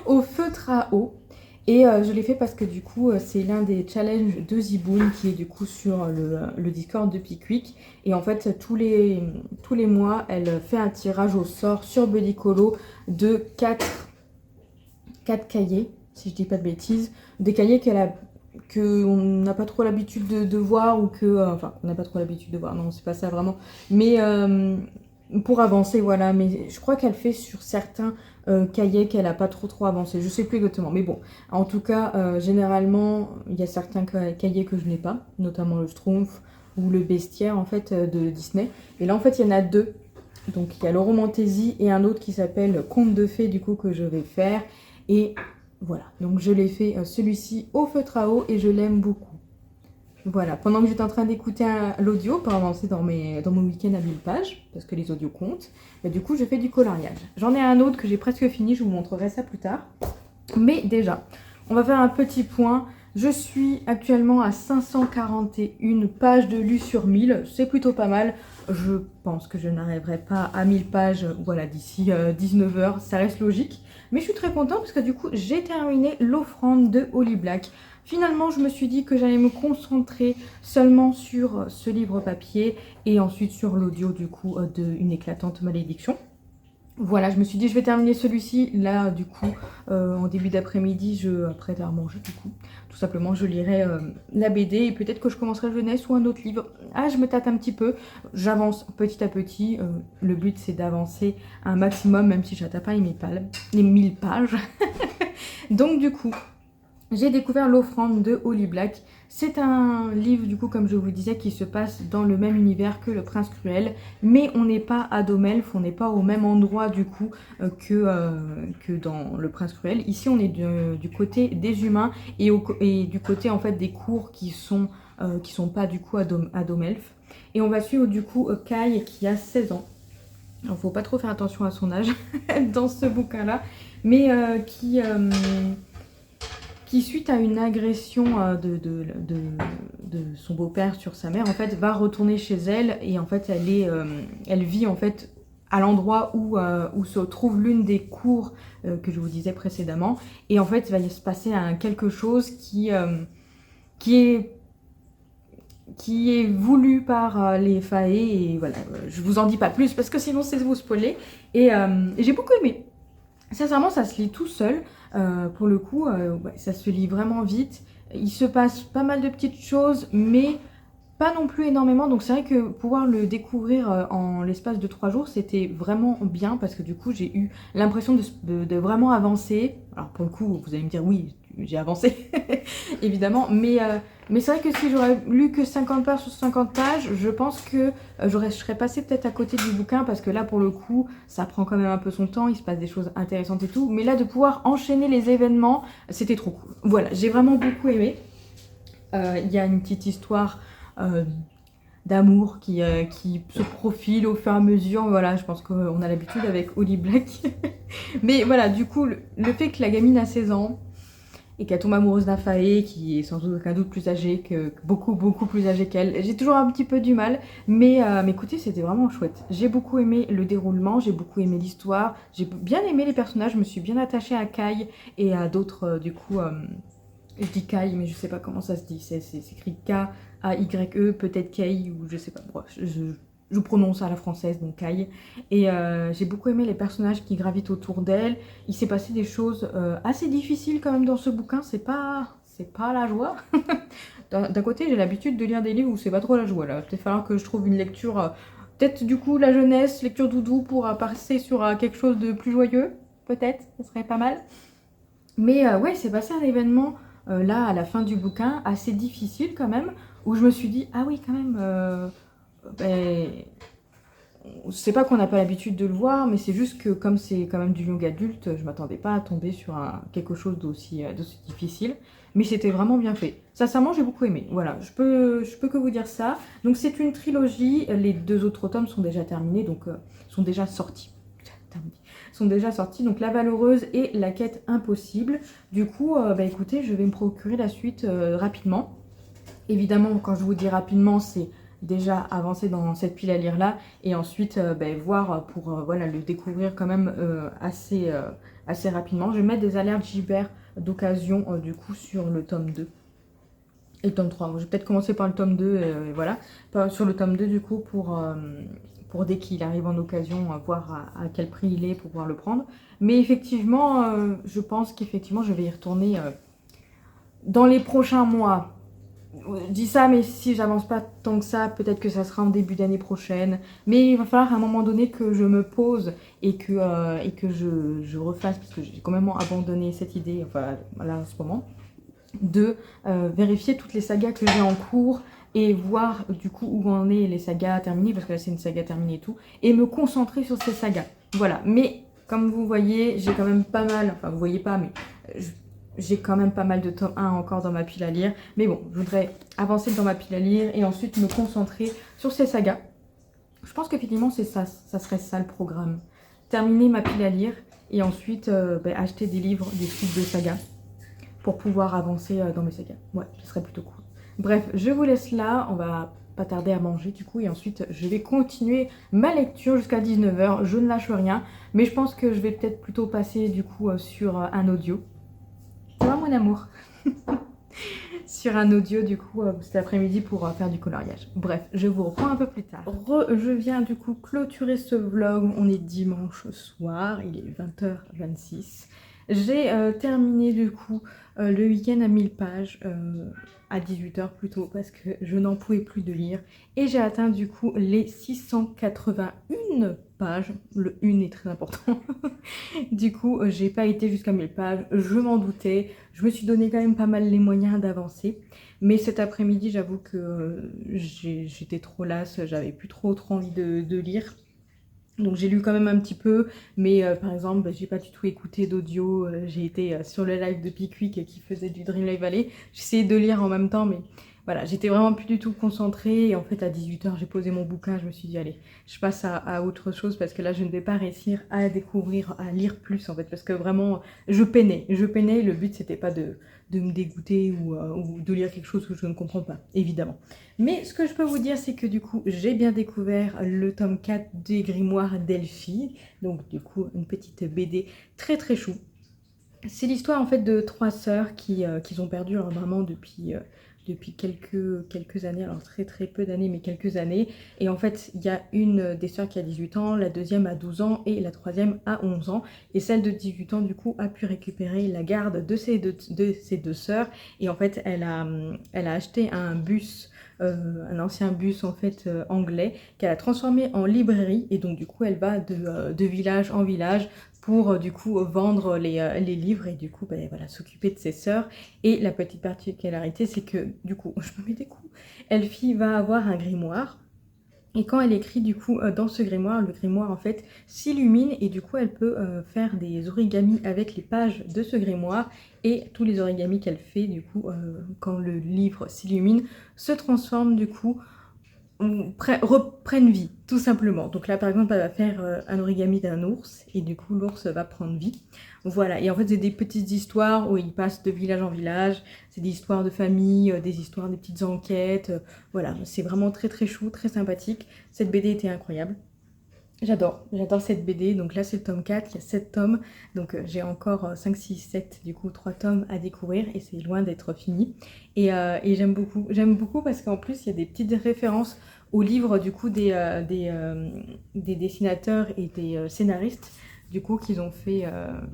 Au feutre à eau. Et je l'ai fait parce que du coup c'est l'un des challenges de Ziboun qui est du coup sur le Discord de Pickwick. Et en fait tous les mois elle fait un tirage au sort sur Buddycolo de 4 cahiers, si je dis pas de bêtises. Des cahiers qu'on n'a pas trop l'habitude de voir, ou que... enfin, on n'a pas trop l'habitude de voir, non c'est pas ça vraiment. Mais pour avancer, voilà. Mais je crois qu'elle fait sur certains cahier qu'elle a pas trop avancé. Je sais plus exactement, mais bon. En tout cas, généralement, il y a certains cahiers que je n'ai pas, notamment le Schtroumpf ou le Bestiaire en fait de Disney. Et là, en fait, il y en a deux. Donc, il y a le Romantaisie et un autre qui s'appelle Conte de fées, du coup, que je vais faire. Et voilà, donc je l'ai fait celui-ci au feutre à eau et je l'aime beaucoup. Voilà, pendant que j'étais en train d'écouter l'audio pour avancer dans mon week-end à 1000 pages, parce que les audios comptent, bah, du coup je fais du coloriage. J'en ai un autre que j'ai presque fini, je vous montrerai ça plus tard. Mais déjà, on va faire un petit point. Je suis actuellement à 541 pages de lu sur 1000, c'est plutôt pas mal. Je pense que je n'arriverai pas à 1000 pages voilà, d'ici 19 h, ça reste logique. Mais je suis très contente parce que du coup j'ai terminé l'offrande de Holly Black. Finalement, je me suis dit que j'allais me concentrer seulement sur ce livre papier et ensuite sur l'audio du coup de Une éclatante malédiction. Voilà, je me suis dit je vais terminer celui-ci. Là, du coup, en début d'après-midi, après avoir mangé, du coup, tout simplement, je lirai la BD et peut-être que je commencerai jeunesse ou un autre livre. Ah, je me tâte un petit peu. J'avance petit à petit. Le but, c'est d'avancer un maximum, même si j'atteins pas les 1000 pages. Donc, du coup, j'ai découvert l'offrande de Holly Black. C'est un livre, du coup, comme je vous disais, qui se passe dans le même univers que Le Prince Cruel, mais on n'est pas à Domelf, on n'est pas au même endroit, du coup, que dans Le Prince Cruel. Ici, on est du côté des humains et du côté, en fait, des cours qui sont pas, du coup, à Domelf. Et on va suivre, du coup, Kai, qui a 16 ans. Alors, faut pas trop faire attention à son âge dans ce bouquin-là, mais qui, suite à une agression de son beau-père sur sa mère, en fait, va retourner chez elle et en fait, elle vit en fait à l'endroit où se trouve l'une des cours que je vous disais précédemment. Et en fait, il va se passer quelque chose qui est voulu par les Fae et voilà, je vous en dis pas plus parce que sinon c'est vous spoiler. Et j'ai beaucoup aimé. Sincèrement, ça se lit tout seul. Pour le coup, ouais, ça se lit vraiment vite. Il se passe pas mal de petites choses, mais pas non plus énormément. Donc c'est vrai que pouvoir le découvrir en l'espace de 3 jours, c'était vraiment bien parce que du coup, j'ai eu l'impression de vraiment avancer. Alors pour le coup, vous allez me dire oui, j'ai avancé, évidemment. Mais c'est vrai que si j'aurais lu que 50 pages sur 50 pages, je pense que je serais passée peut-être à côté du bouquin parce que là, pour le coup, ça prend quand même un peu son temps, il se passe des choses intéressantes et tout. Mais là, de pouvoir enchaîner les événements, c'était trop cool. Voilà, j'ai vraiment beaucoup aimé. Il y a une petite histoire d'amour qui se profile au fur et à mesure. Voilà, je pense qu'on a l'habitude avec Holly Black. Mais voilà, du coup, le fait que la gamine a 16 ans, et qu'elle tombe amoureuse d'un Fae qui est sans aucun doute plus âgé beaucoup plus âgé qu'elle. J'ai toujours un petit peu du mal, mais écoutez, c'était vraiment chouette. J'ai beaucoup aimé le déroulement, j'ai beaucoup aimé l'histoire, j'ai bien aimé les personnages, je me suis bien attachée à Kai et à d'autres, du coup, je dis Kai, mais je sais pas comment ça se dit, c'est écrit K-A-Y-E, peut-être Kai, ou je sais pas, bref, je prononce à la française, donc Kai. Et j'ai beaucoup aimé les personnages qui gravitent autour d'elle. Il s'est passé des choses assez difficiles quand même dans ce bouquin. C'est pas la joie. D'un côté, j'ai l'habitude de lire des livres où c'est pas trop la joie. Là, peut-être falloir que je trouve une lecture, peut-être du coup la jeunesse, lecture doudou pour passer sur quelque chose de plus joyeux. Peut-être, ça serait pas mal. Mais ouais, c'est passé un événement là à la fin du bouquin assez difficile quand même, où je me suis dit ah oui quand même. Ben, c'est pas qu'on n'a pas l'habitude de le voir, mais c'est juste que comme c'est quand même du young adulte, je m'attendais pas à tomber sur quelque chose d'aussi difficile. Mais c'était vraiment bien fait. Sincèrement, j'ai beaucoup aimé. Voilà, je peux que vous dire ça. Donc c'est une trilogie. Les 2 autres tomes sont déjà terminés, donc sont déjà sortis. Sont déjà sortis, donc La Valeureuse et La Quête Impossible. Du coup, bah écoutez, je vais me procurer la suite rapidement. Évidemment, quand je vous dis rapidement, c'est déjà avancer dans cette pile à lire là et ensuite voir pour voilà, le découvrir quand même assez rapidement. Je vais mettre des alertes Gibert d'occasion du coup sur le tome 2 et le tome 3. Bon, je vais peut-être commencer par le tome 2 et voilà, sur le tome 2 du coup pour dès qu'il arrive en occasion voir à quel prix il est pour pouvoir le prendre. Mais effectivement, je pense qu'effectivement je vais y retourner dans les prochains mois. Je dis ça, mais si j'avance pas tant que ça, peut-être que ça sera en début d'année prochaine. Mais il va falloir à un moment donné que je me pose et que je refasse, parce que j'ai quand même abandonné cette idée, enfin là en ce moment, de vérifier toutes les sagas que j'ai en cours et voir du coup où en est les sagas terminées, parce que là c'est une saga terminée et tout, et me concentrer sur ces sagas. Voilà, mais comme vous voyez, j'ai quand même pas mal, enfin vous voyez pas, mais j'ai quand même pas mal de tome 1 encore dans ma pile à lire. Mais bon, je voudrais avancer dans ma pile à lire et ensuite me concentrer sur ces sagas. Je pense qu'effectivement, c'est ça, ça serait ça le programme. Terminer ma pile à lire et ensuite acheter des livres, des suites de sagas pour pouvoir avancer dans mes sagas. Ouais, ce serait plutôt cool. Bref, je vous laisse là, on va pas tarder à manger du coup et ensuite je vais continuer ma lecture jusqu'à 19h, je ne lâche rien, mais je pense que je vais peut-être plutôt passer du coup sur un audio. Ça va mon amour? Sur un audio du coup cet après-midi pour faire du coloriage. Bref, je vous reprends un peu plus tard. Je viens du coup clôturer ce vlog, on est dimanche soir, il est 20h26. J'ai terminé du coup le week-end à 1000 pages, à 18h plutôt, parce que je n'en pouvais plus de lire. Et j'ai atteint du coup les 681 pages, le 1 est très important. Du coup, j'ai pas été jusqu'à 1000 pages, je m'en doutais. Je me suis donné quand même pas mal les moyens d'avancer. Mais cet après-midi, j'avoue que j'étais trop lasse, j'avais plus trop envie de lire. Donc j'ai lu quand même un petit peu, mais par exemple, j'ai pas du tout écouté d'audio. J'ai été sur le live de Pickwick qui faisait du Dream Live Valley. J'essayais de lire en même temps, mais voilà, j'étais vraiment plus du tout concentrée. Et en fait, à 18h, j'ai posé mon bouquin. Je me suis dit, allez, je passe à autre chose parce que là, je ne vais pas réussir à découvrir, à lire plus en fait. Parce que vraiment, je peinais. Le but, c'était pas de me dégoûter ou de lire quelque chose que je ne comprends pas, évidemment. Mais ce que je peux vous dire, c'est que du coup, j'ai bien découvert le tome 4 des Grimoires d'Elphie. Donc du coup, une petite BD très très chou. C'est l'histoire en fait de trois sœurs qui ont perdu leur maman depuis quelques années, alors très très peu d'années, mais quelques années. Et en fait, il y a une des sœurs qui a 18 ans, la deuxième a 12 ans et la troisième a 11 ans. Et celle de 18 ans, du coup, a pu récupérer la garde de ces deux sœurs. Et en fait, elle a acheté un bus, un ancien bus en fait anglais, qu'elle a transformé en librairie. Et donc, du coup, elle va de village en village pour du coup vendre les livres et du coup voilà, s'occuper de ses sœurs. Et la petite particularité, c'est que du coup, je me mets des coups, Elfie va avoir un grimoire. Et quand elle écrit du coup dans ce grimoire, le grimoire en fait s'illumine et du coup elle peut faire des origamis avec les pages de ce grimoire et tous les origamis qu'elle fait du coup quand le livre s'illumine se transforment du coup reprennent vie, tout simplement. Donc là, par exemple, elle va faire un origami d'un ours, et du coup, l'ours va prendre vie. Voilà, et en fait, c'est des petites histoires où ils passent de village en village, c'est des histoires de famille, des histoires, des petites enquêtes, voilà, c'est vraiment très très chou, très sympathique. Cette BD était incroyable. J'adore cette BD. Donc là, c'est le tome 4, il y a 7 tomes. Donc j'ai encore 5, 6, 7, du coup 3 tomes à découvrir et c'est loin d'être fini. Et j'aime beaucoup parce qu'en plus, il y a des petites références aux livres du coup des dessinateurs et des scénaristes du coup qu'ils ont fait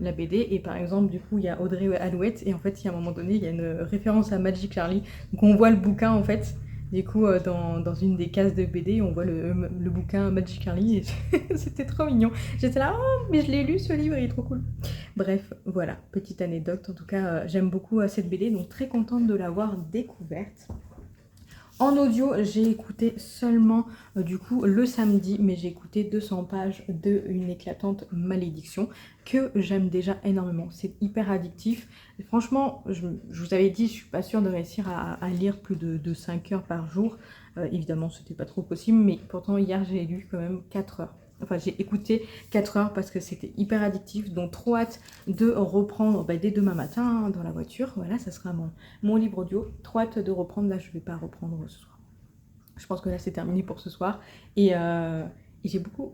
la BD. Et par exemple, du coup, il y a Audrey Alouette et en fait, il y a un moment donné, il y a une référence à Magic Charlie. Donc on voit le bouquin en fait. Du coup, dans une des cases de BD, on voit le bouquin Magic Carly et c'était trop mignon. J'étais là, oh, mais je l'ai lu ce livre, il est trop cool. Bref, voilà, petite anecdote. En tout cas, j'aime beaucoup cette BD, donc très contente de l'avoir découverte. En audio, j'ai écouté seulement du coup le samedi, mais j'ai écouté 200 pages de Une éclatante malédiction que j'aime déjà énormément. C'est hyper addictif. Et franchement, je vous avais dit, je suis pas sûre de réussir à lire plus de 5 heures par jour. Évidemment, c'était pas trop possible, mais pourtant hier j'ai lu quand même 4 heures. Enfin, j'ai écouté 4 heures parce que c'était hyper addictif, donc trop hâte de reprendre dès demain matin hein, dans la voiture. Voilà, ça sera mon livre audio. Trop hâte de reprendre. Là, je vais pas reprendre ce soir. Je pense que là, c'est terminé pour ce soir. Et j'ai beaucoup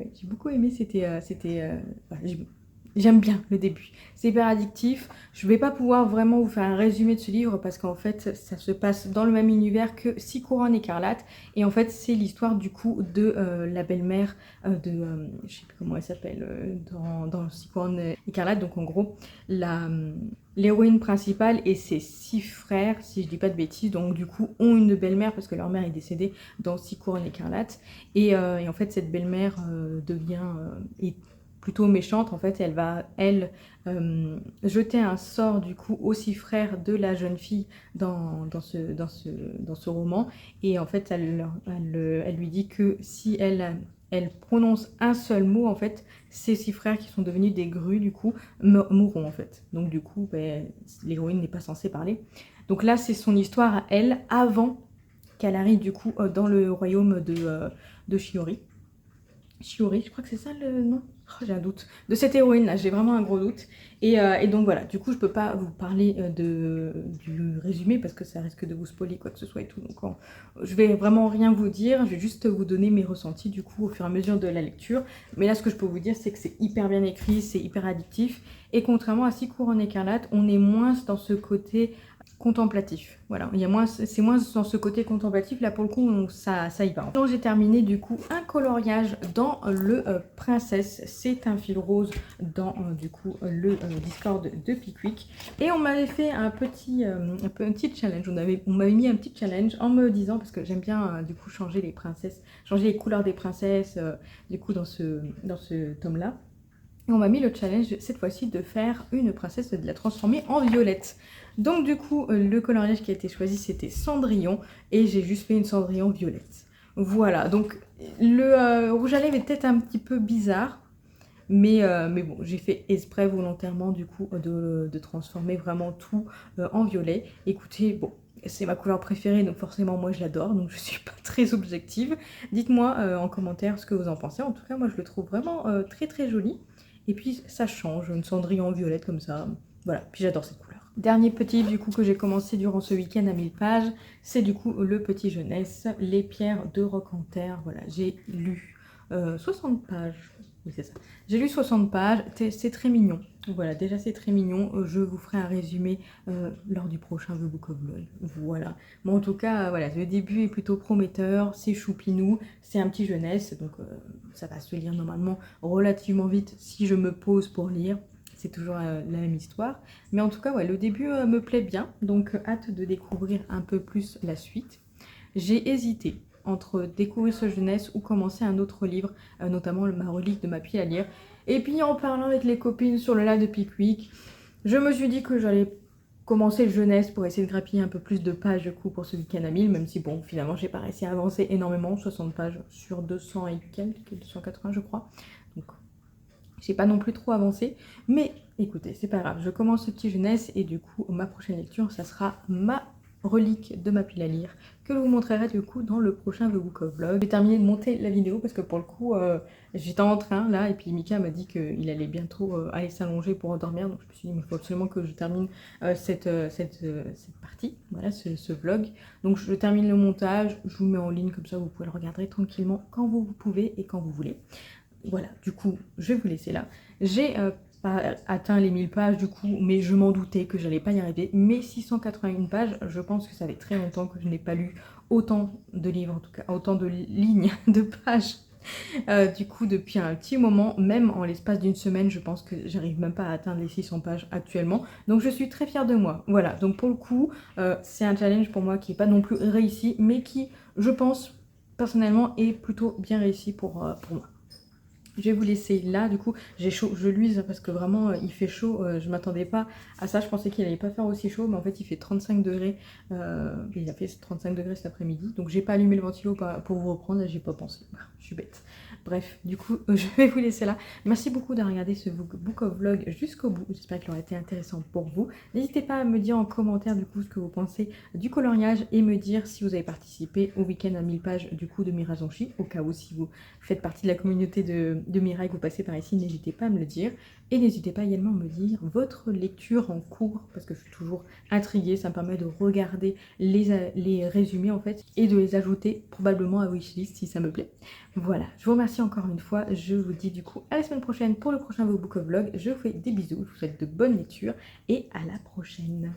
aimé. J'aime bien le début, c'est hyper addictif. Je vais pas pouvoir vraiment vous faire un résumé de ce livre parce qu'en fait ça se passe dans le même univers que Six couronnes écarlates et en fait c'est l'histoire du coup de la belle-mère je sais plus comment elle s'appelle dans Six couronnes écarlates. Donc en gros l'héroïne principale et ses 6 frères, si je dis pas de bêtises, donc du coup ont une belle-mère parce que leur mère est décédée dans Six couronnes écarlates et en fait cette belle-mère est plutôt méchante. En fait elle va jeter un sort du coup aux 6 frères de la jeune fille dans ce roman et en fait elle lui dit que si elle prononce un seul mot, en fait ces 6 frères qui sont devenus des grues du coup mourront en fait. Donc du coup l'héroïne n'est pas censée parler. Donc là c'est son histoire à elle avant qu'elle arrive du coup dans le royaume de Shiori. Shiori, je crois que c'est ça le nom. Oh, j'ai un doute. De cette héroïne là, j'ai vraiment un gros doute. Et donc voilà, du coup je peux pas vous parler du résumé parce que ça risque de vous spoiler quoi que ce soit et tout. Donc je vais vraiment rien vous dire, je vais juste vous donner mes ressentis du coup au fur et à mesure de la lecture. Mais là ce que je peux vous dire c'est que c'est hyper bien écrit, c'est hyper addictif. Et contrairement à Six couronnes écarlates, on est moins dans ce côté contemplatif. Voilà, c'est moins dans ce côté contemplatif, là pour le coup ça y va. Donc j'ai terminé du coup un coloriage dans le Princesse, c'est un fil rose dans du coup le Discord de Pickwick. Et on m'avait fait un petit challenge, on m'avait mis un petit challenge en me disant, parce que j'aime bien du coup changer les princesses, changer les couleurs des princesses du coup dans ce tome là. Et on m'a mis le challenge cette fois-ci de faire une princesse, de la transformer en violette. Donc du coup, le coloriage qui a été choisi, c'était Cendrillon. Et j'ai juste fait une Cendrillon violette. Voilà, donc le rouge à lèvres est peut-être un petit peu bizarre. Mais bon, j'ai fait exprès volontairement du coup de transformer vraiment tout en violet. Écoutez, bon, c'est ma couleur préférée, donc forcément moi je l'adore, donc je suis pas très objective. Dites-moi en commentaire ce que vous en pensez. En tout cas, moi je le trouve vraiment très très joli. Et puis ça change, une cendrillon violette comme ça. Voilà, puis j'adore cette couleur. Dernier petit livre du coup que j'ai commencé durant ce week-end à 1000 pages, c'est du coup le petit jeunesse, Les pierres de Roquenterre. Voilà, j'ai lu 60 pages. Oui, c'est ça. J'ai lu 60 pages, c'est très mignon. Voilà, déjà c'est très mignon. Je vous ferai un résumé lors du prochain The Book of Vlog. Voilà. Mais en tout cas, voilà, le début est plutôt prometteur, c'est choupinou, c'est un petit jeunesse, donc ça va se lire normalement relativement vite si je me pose pour lire. C'est toujours la même histoire. Mais en tout cas, ouais, le début me plaît bien, donc hâte de découvrir un peu plus la suite. J'ai hésité entre découvrir ce jeunesse ou commencer un autre livre, notamment ma relique de ma pile à lire. Et puis en parlant avec les copines sur le live de Pickwick, je me suis dit que j'allais commencer le jeunesse pour essayer de grappiller un peu plus de pages du coup pour ce week-end à 1000, même si bon, finalement j'ai pas réussi à avancer énormément, 60 pages sur 200 et quelques, 280 je crois. Donc j'ai pas non plus trop avancé, mais écoutez, c'est pas grave, je commence ce petit jeunesse et du coup ma prochaine lecture, ça sera ma relique de ma pile à lire que je vous montrerai du coup dans le prochain The Book of Vlog. J'ai terminé de monter la vidéo parce que pour le coup j'étais en train là et puis Mika m'a dit qu'il allait bientôt aller s'allonger pour dormir, donc je me suis dit il faut absolument que je termine cette partie, voilà ce vlog. Donc je termine le montage, je vous mets en ligne comme ça vous pouvez le regarder tranquillement quand vous pouvez et quand vous voulez. Voilà, du coup je vais vous laisser là. J'ai pas atteint les 1000 pages du coup, mais je m'en doutais que j'allais pas y arriver. Mais 681 pages, je pense que ça fait très longtemps que je n'ai pas lu autant de livres, en tout cas autant de lignes, de pages. Du coup, depuis un petit moment, même en l'espace d'une semaine, je pense que j'arrive même pas à atteindre les 600 pages actuellement. Donc je suis très fière de moi. Voilà, donc pour le coup, c'est un challenge pour moi qui n'est pas non plus réussi, mais qui, je pense, personnellement, est plutôt bien réussi pour moi. Je vais vous laisser là, du coup, j'ai chaud, je luise parce que vraiment il fait chaud, je m'attendais pas à ça, je pensais qu'il allait pas faire aussi chaud, mais en fait il fait 35 degrés, il a fait 35 degrés cet après-midi, donc j'ai pas allumé le ventilo pour vous reprendre, j'ai pas pensé, je suis bête. Bref, du coup, je vais vous laisser là. Merci beaucoup d'avoir regardé ce Book of Vlog jusqu'au bout, j'espère qu'il aura été intéressant pour vous. N'hésitez pas à me dire en commentaire du coup ce que vous pensez du coloriage et me dire si vous avez participé au week-end à 1000 pages du coup de Mirazonchi, au cas où si vous faites partie de la communauté de Mirai que vous passez par ici, n'hésitez pas à me le dire. Et n'hésitez pas également à me dire votre lecture en cours, parce que je suis toujours intriguée, ça me permet de regarder les résumés en fait, et de les ajouter probablement à wishlist si ça me plaît. Voilà, je vous remercie merci encore une fois. Je vous dis du coup à la semaine prochaine pour le prochain Book of Vlog. Je vous fais des bisous, je vous souhaite de bonnes lectures et à la prochaine.